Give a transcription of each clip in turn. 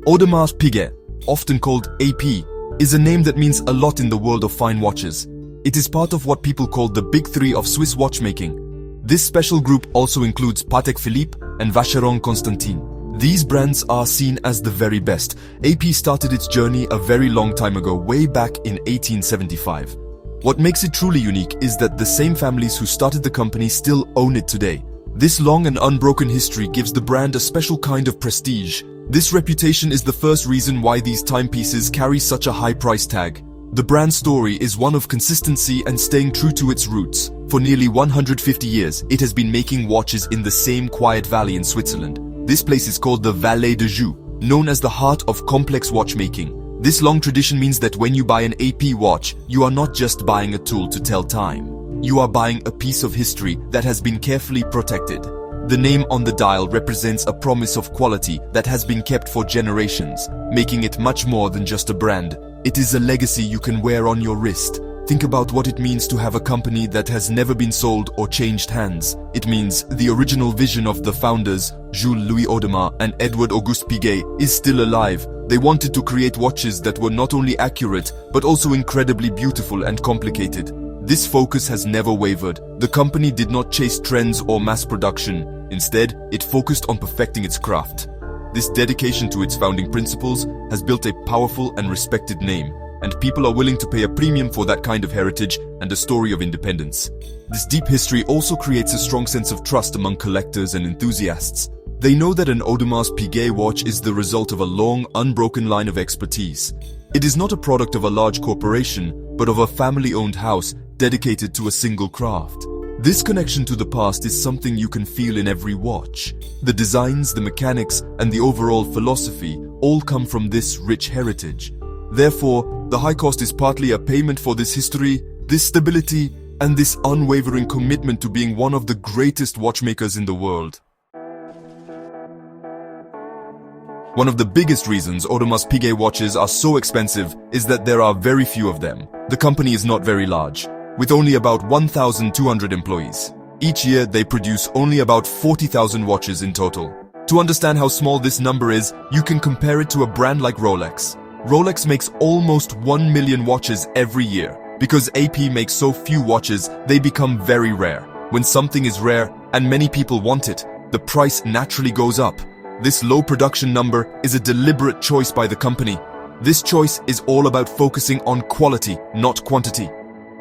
Audemars Piguet, often called AP, is a name that means a lot in the world of fine watches. It is part of what people call the Big Three of Swiss watchmaking. This special group also includes Patek Philippe and Vacheron Constantin. These brands are seen as the very best. AP started its journey a very long time ago, way back in 1875. What makes it truly unique is that the same families who started the company still own it today. This long and unbroken history gives the brand a special kind of prestige. This reputation is the first reason why these timepieces carry such a high price tag. The brand story is one of consistency and staying true to its roots. For nearly 150 years, it has been making watches in the same quiet valley in Switzerland. This place is called the Vallée de Joux, known as the heart of complex watchmaking. This long tradition means that when you buy an AP watch, you are not just buying a tool to tell time. You are buying a piece of history that has been carefully protected. The name on the dial represents a promise of quality that has been kept for generations, making it much more than just a brand. It is a legacy you can wear on your wrist. Think about what it means to have a company that has never been sold or changed hands. It means the original vision of the founders, Jules Louis Audemars and Edward Auguste Piguet, is still alive. They wanted to create watches that were not only accurate, but also incredibly beautiful and complicated. This focus has never wavered. The company did not chase trends or mass production. Instead, it focused on perfecting its craft. This dedication to its founding principles has built a powerful and respected name, and people are willing to pay a premium for that kind of heritage and a story of independence. This deep history also creates a strong sense of trust among collectors and enthusiasts. They know that an Audemars Piguet watch is the result of a long, unbroken line of expertise. It is not a product of a large corporation, but of a family-owned house dedicated to a single craft. This connection to the past is something you can feel in every watch. The designs, the mechanics, and the overall philosophy all come from this rich heritage. Therefore, the high cost is partly a payment for this history, this stability, and this unwavering commitment to being one of the greatest watchmakers in the world. One of the biggest reasons Audemars Piguet watches are so expensive is that there are very few of them. The company is not very large, with only about 1,200 employees. Each year, they produce only about 40,000 watches in total. To understand how small this number is, you can compare it to a brand like Rolex. Rolex makes almost 1 million watches every year. Because AP makes so few watches, they become very rare. When something is rare and many people want it, the price naturally goes up. This low production number is a deliberate choice by the company. This choice is all about focusing on quality, not quantity.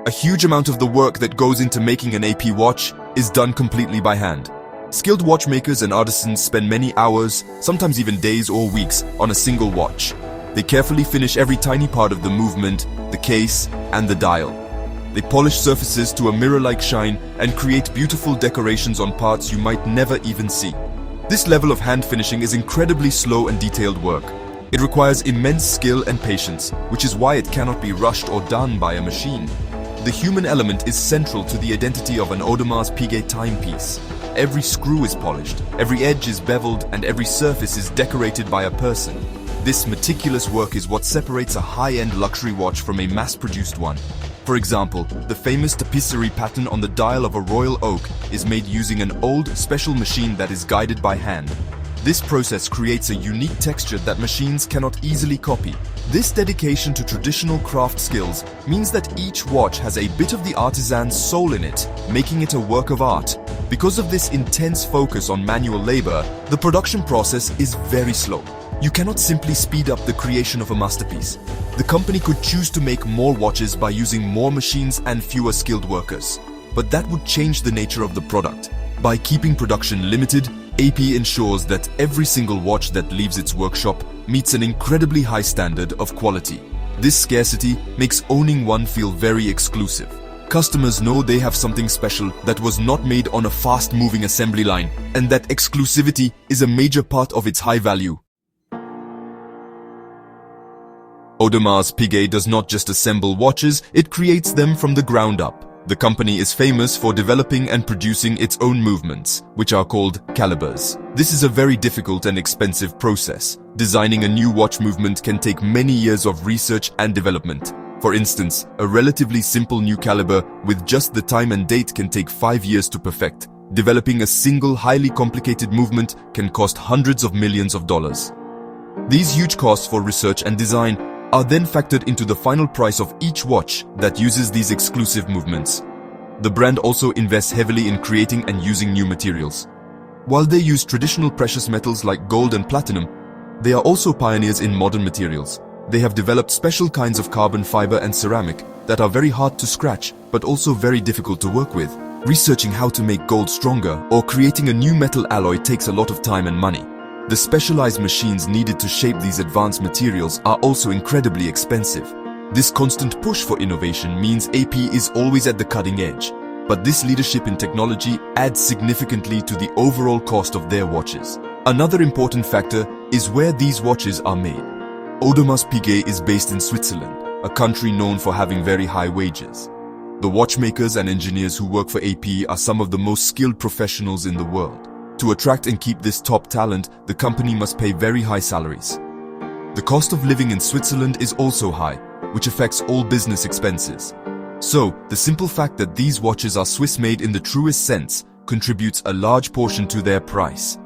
A huge amount of the work that goes into making an AP watch is done completely by hand. Skilled watchmakers and artisans spend many hours, sometimes even days or weeks, on a single watch. They carefully finish every tiny part of the movement, the case, and the dial. They polish surfaces to a mirror-like shine and create beautiful decorations on parts you might never even see. This level of hand finishing is incredibly slow and detailed work. It requires immense skill and patience, which is why it cannot be rushed or done by a machine. The human element is central to the identity of an Audemars Piguet timepiece. Every screw is polished, every edge is beveled, and every surface is decorated by a person. This meticulous work is what separates a high-end luxury watch from a mass-produced one. For example, the famous tapisserie pattern on the dial of a royal oak is made using an old, special machine that is guided by hand. This process creates a unique texture that machines cannot easily copy. This dedication to traditional craft skills means that each watch has a bit of the artisan's soul in it, making it a work of art. Because of this intense focus on manual labor, the production process is very slow. You cannot simply speed up the creation of a masterpiece. The company could choose to make more watches by using more machines and fewer skilled workers. But that would change the nature of the product. By keeping production limited, AP ensures that every single watch that leaves its workshop meets an incredibly high standard of quality. This scarcity makes owning one feel very exclusive. Customers know they have something special that was not made on a fast-moving assembly line, and that exclusivity is a major part of its high value. Audemars Piguet does not just assemble watches, it creates them from the ground up. The company is famous for developing and producing its own movements, which are called calibers. This is a very difficult and expensive process. Designing a new watch movement can take many years of research and development. For instance, a relatively simple new caliber with just the time and date can take 5 years to perfect. Developing a single highly complicated movement can cost hundreds of millions of dollars. These huge costs for research and design are then factored into the final price of each watch that uses these exclusive movements. The brand also invests heavily in creating and using new materials. While they use traditional precious metals like gold and platinum, they are also pioneers in modern materials. They have developed special kinds of carbon fiber and ceramic that are very hard to scratch, but also very difficult to work with. Researching how to make gold stronger or creating a new metal alloy takes a lot of time and money. The specialized machines needed to shape these advanced materials are also incredibly expensive. This constant push for innovation means AP is always at the cutting edge, but this leadership in technology adds significantly to the overall cost of their watches. Another important factor is where these watches are made. Audemars Piguet is based in Switzerland, a country known for having very high wages. The watchmakers and engineers who work for AP are some of the most skilled professionals in the world. To attract and keep this top talent, the company must pay very high salaries. The cost of living in Switzerland is also high, which affects all business expenses. So, the simple fact that these watches are Swiss-made in the truest sense contributes a large portion to their price.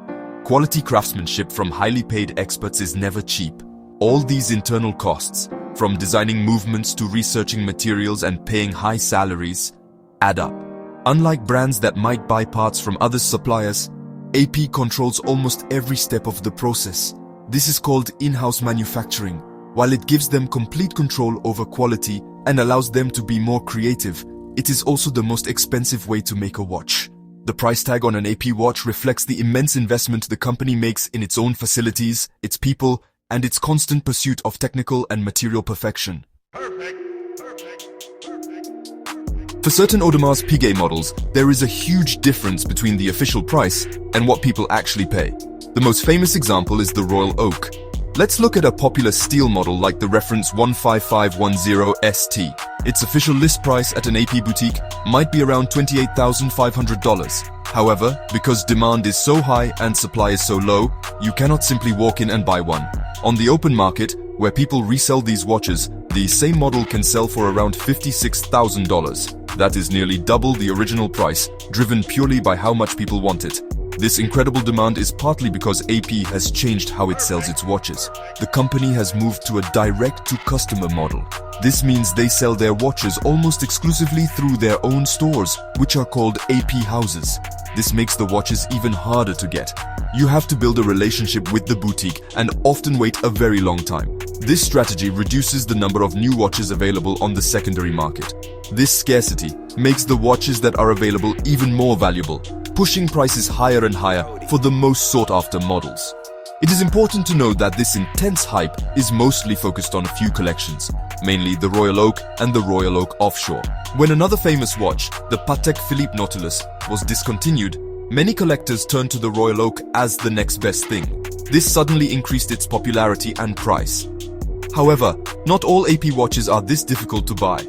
Quality craftsmanship from highly paid experts is never cheap. All these internal costs, from designing movements to researching materials and paying high salaries, add up. Unlike brands that might buy parts from other suppliers, AP controls almost every step of the process. This is called in-house manufacturing. While it gives them complete control over quality and allows them to be more creative, it is also the most expensive way to make a watch. The price tag on an AP watch reflects the immense investment the company makes in its own facilities, its people, and its constant pursuit of technical and material perfection. For certain Audemars Piguet models, there is a huge difference between the official price and what people actually pay. The most famous example is the Royal Oak. Let's look at a popular steel model like the reference 15510 ST. Its official list price at an AP boutique might be around $28,500. However, because demand is so high and supply is so low, you cannot simply walk in and buy one. On the open market, where people resell these watches, the same model can sell for around $56,000. That is nearly double the original price, driven purely by how much people want it. This incredible demand is partly because AP has changed how it sells its watches. The company has moved to a direct-to-customer model. This means they sell their watches almost exclusively through their own stores, which are called AP houses. This makes the watches even harder to get. You have to build a relationship with the boutique and often wait a very long time. This strategy reduces the number of new watches available on the secondary market. This scarcity makes the watches that are available even more valuable, pushing prices higher and higher for the most sought-after models. It is important to note that this intense hype is mostly focused on a few collections, mainly the Royal Oak and the Royal Oak Offshore. When another famous watch, the Patek Philippe Nautilus, was discontinued, many collectors turned to the Royal Oak as the next best thing. This suddenly increased its popularity and price. However, not all AP watches are this difficult to buy.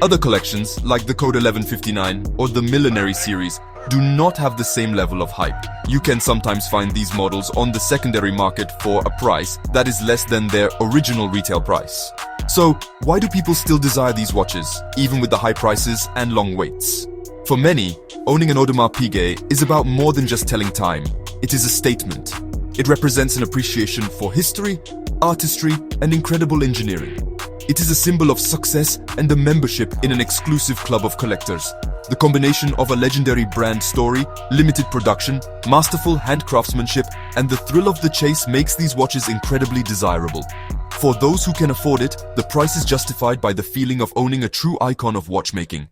Other collections, like the Code 1159 or the Millenary series, do not have the same level of hype. You can sometimes find these models on the secondary market for a price that is less than their original retail price. So, why do people still desire these watches, even with the high prices and long waits? For many, owning an Audemars Piguet is about more than just telling time. It is a statement. It represents an appreciation for history, artistry, and incredible engineering. It is a symbol of success and a membership in an exclusive club of collectors. The combination of a legendary brand story, limited production, masterful hand craftsmanship, and the thrill of the chase makes these watches incredibly desirable. For those who can afford it, the price is justified by the feeling of owning a true icon of watchmaking.